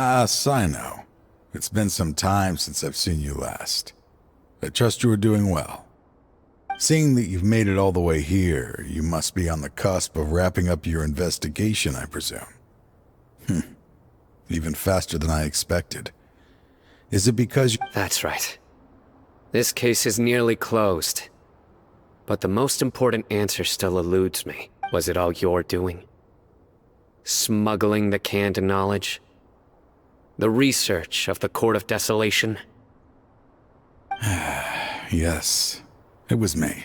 Ah, Cyno. It's been some time since I've seen you last. I trust you are doing well. Seeing that you've made it all the way here, you must be on the cusp of wrapping up your investigation, I presume. Even faster than I expected. Is it because you— That's right. This case is nearly closed. But the most important answer still eludes me. Was it all your doing? Smuggling the canned knowledge? The research of the Court of Desolation? Yes, it was me.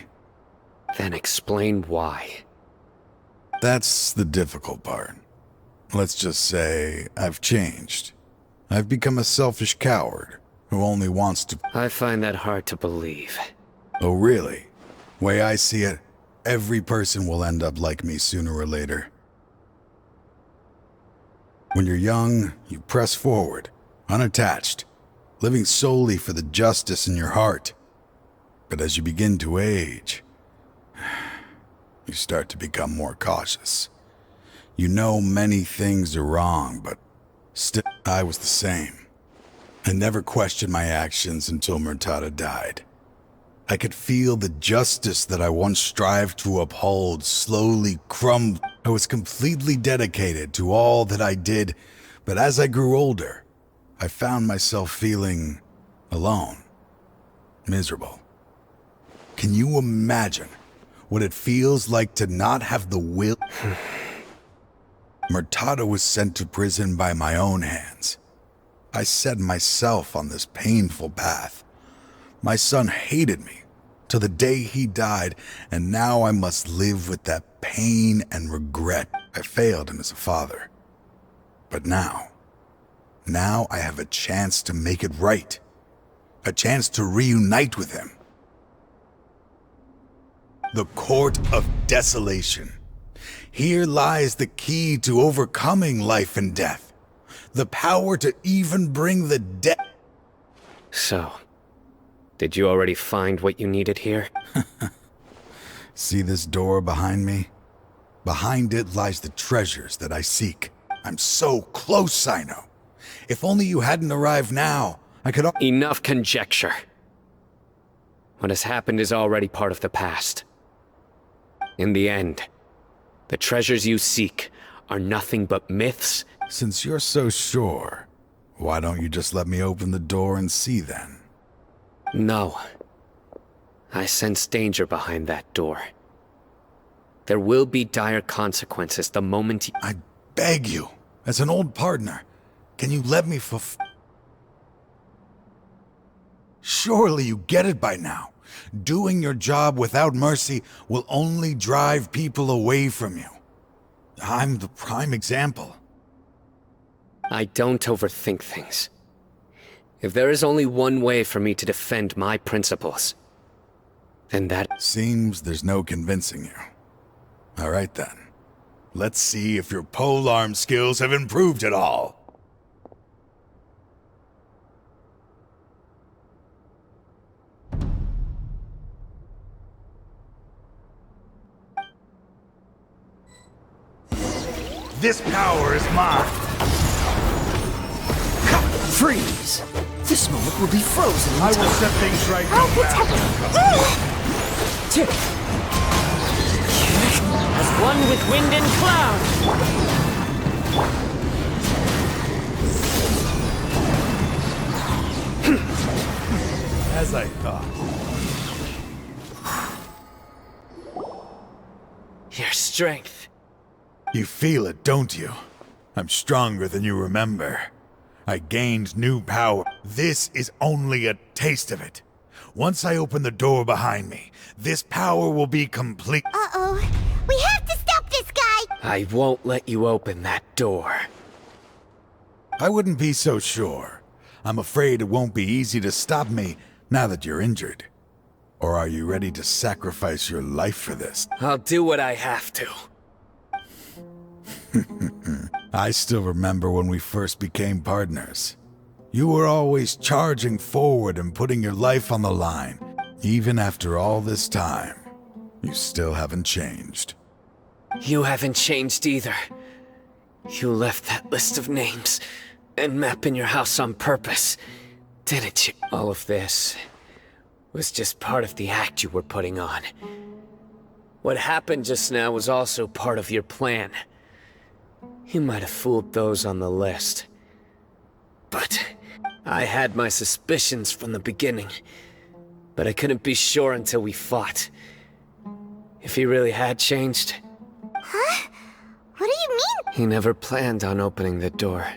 Then explain why. That's the difficult part. Let's just say I've changed. I've become a selfish coward who only wants to— I find that hard to believe. Oh, really? Way I see it, every person will end up like me sooner or later. When you're young, you press forward, unattached, living solely for the justice in your heart. But as you begin to age, you start to become more cautious. You know many things are wrong, but still, I was the same. I never questioned my actions until Murtada died. I could feel the justice that I once strived to uphold slowly crumble. I was completely dedicated to all that I did, but as I grew older, I found myself feeling alone, miserable. Can you imagine what it feels like to not have the will? Murtada was sent to prison by my own hands. I set myself on this painful path. My son hated me till the day he died, and now I must live with that pain and regret. I failed him as a father. But now I have a chance to make it right. A chance to reunite with him. The Court of Desolation. Here lies the key to overcoming life and death. The power to even bring the dead. So, did you already find what you needed here? See this door behind me? Behind it lies the treasures that I seek. I'm so close, Cyno. If only you hadn't arrived now, I could— Enough conjecture. What has happened is already part of the past. In the end, the treasures you seek are nothing but myths. Since you're so sure, why don't you just let me open the door and see then? No. I sense danger behind that door. There will be dire consequences the moment I beg you, as an old partner, can you let me Surely you get it by now. Doing your job without mercy will only drive people away from you. I'm the prime example. I don't overthink things. If there is only one way for me to defend my principles, then that— Seems there's no convincing you. All right then. Let's see if your polearm skills have improved at all. This power is mine! Freeze! This moment will be frozen in I time. will set things right I'll no matter. protect Tick! as one with wind and cloud! As I thought. Your strength. You feel it, don't you? I'm stronger than you remember. I gained new power. This is only a taste of it. Once I open the door behind me, this power will be complete. Uh-oh. We have to stop this guy! I won't let you open that door. I wouldn't be so sure. I'm afraid it won't be easy to stop me now that you're injured. Or are you ready to sacrifice your life for this? I'll do what I have to. I still remember when we first became partners. You were always charging forward and putting your life on the line. Even after all this time, you still haven't changed. You haven't changed either. You left that list of names and map in your house on purpose, didn't you? All of this was just part of the act you were putting on. What happened just now was also part of your plan. You might have fooled those on the list. But I had my suspicions from the beginning. But I couldn't be sure until we fought. If he really had changed... Huh? What do you mean? He never planned on opening the door.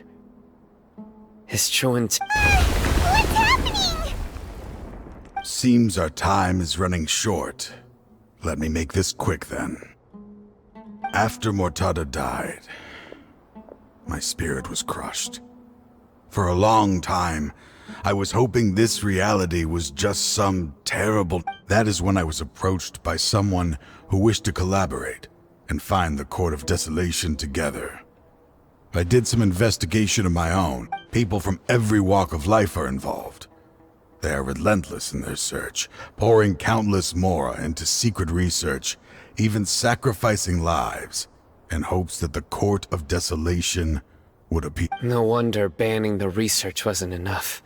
His true intent... What's happening? Seems our time is running short. Let me make this quick then. After Mortada died, my spirit was crushed. For a long time, I was hoping this reality was just some terrible... That is when I was approached by someone who wished to collaborate and find the Court of Desolation together. I did some investigation of my own. People from every walk of life are involved. They are relentless in their search, pouring countless mora into secret research, even sacrificing lives, in hopes that the Court of Desolation would appear. No wonder banning the research wasn't enough.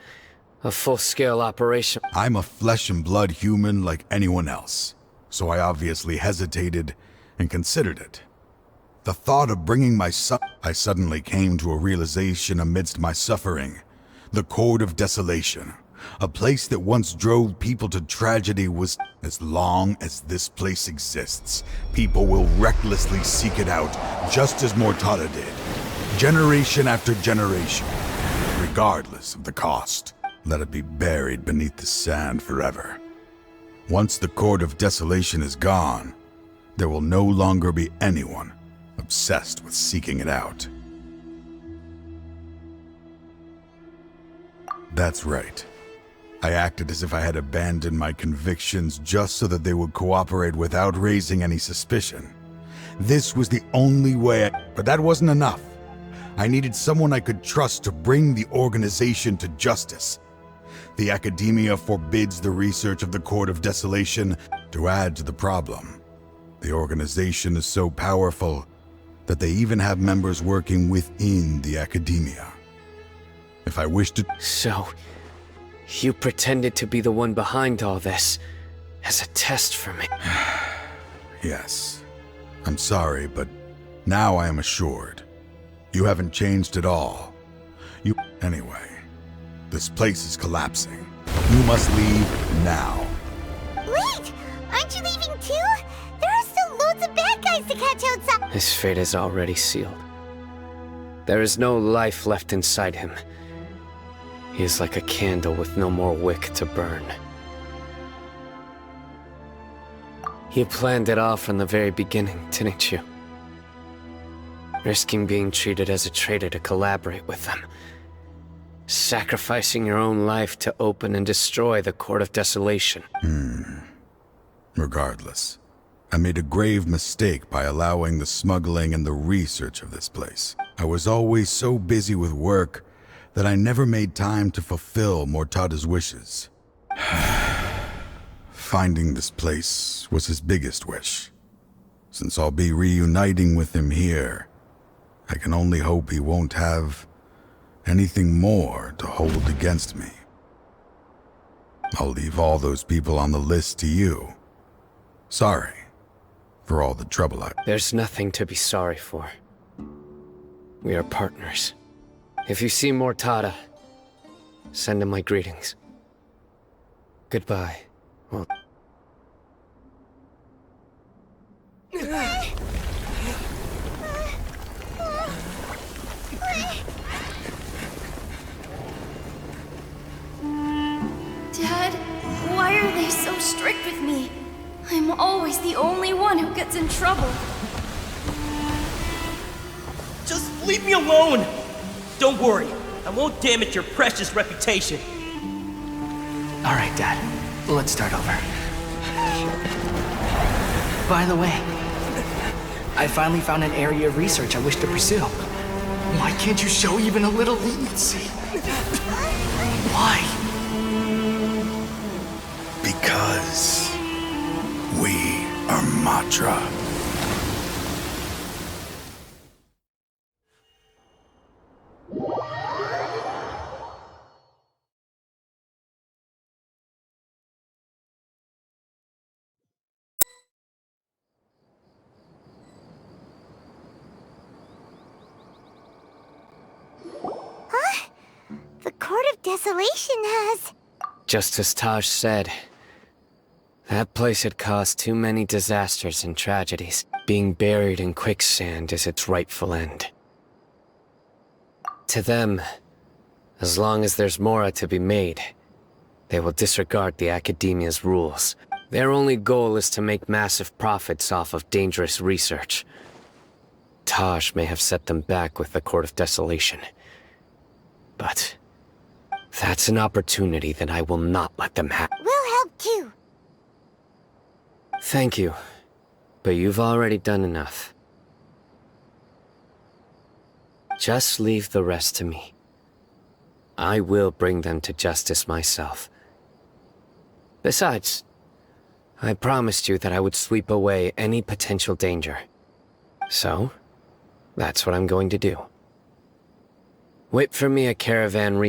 A full-scale operation. I'm a flesh and blood human like anyone else, so I obviously hesitated and considered it. The thought of bringing my son... I suddenly came to a realization amidst my suffering. The Court of Desolation. A place that once drove people to tragedy was... As long as this place exists, people will recklessly seek it out, just as Mortada did. Generation after generation, regardless of the cost. Let it be buried beneath the sand forever. Once the Court of Desolation is gone, there will no longer be anyone obsessed with seeking it out. That's right. I acted as if I had abandoned my convictions just so that they would cooperate without raising any suspicion. This was the only way but that wasn't enough. I needed someone I could trust to bring the organization to justice. The academia forbids the research of the Court of Desolation. To add to the problem, the organization is so powerful that they even have members working within the academia. If I wish to... So, you pretended to be the one behind all this, as a test for me. Yes. I'm sorry, but now I am assured. You haven't changed at all. Anyway, this place is collapsing. You must leave now. Wait! Aren't you leaving too? There are still loads of bad guys to catch outside. His fate is already sealed. There is no life left inside him. He is like a candle with no more wick to burn. You planned it all from the very beginning, didn't you? Risking being treated as a traitor to collaborate with them. Sacrificing your own life to open and destroy the Court of Desolation. Regardless, I made a grave mistake by allowing the smuggling and the research of this place. I was always so busy with work that I never made time to fulfill Mortada's wishes. Finding this place was his biggest wish. Since I'll be reuniting with him here, I can only hope he won't have anything more to hold against me. I'll leave all those people on the list to you. Sorry for all the trouble There's nothing to be sorry for. We are partners. If you see Mortada, send him my greetings. Goodbye. Well... Dad, why are they so strict with me? I'm always the only one who gets in trouble. Just leave me alone! Don't worry, I won't damage your precious reputation. All right, Dad. Let's start over. By the way, I finally found an area of research I wish to pursue. Why can't you show even a little leniency? Why? Because we are Matra. Desolation has. Just as Taj said, that place had caused too many disasters and tragedies. Being buried in quicksand is its rightful end. To them, as long as there's Mora to be made, they will disregard the Academia's rules. Their only goal is to make massive profits off of dangerous research. Taj may have set them back with the Court of Desolation. But that's an opportunity that I will not let them have. We'll help too. Thank you, but you've already done enough. Just leave the rest to me. I will bring them to justice myself. Besides, I promised you that I would sweep away any potential danger. So, that's what I'm going to do. Wait for me at Caravan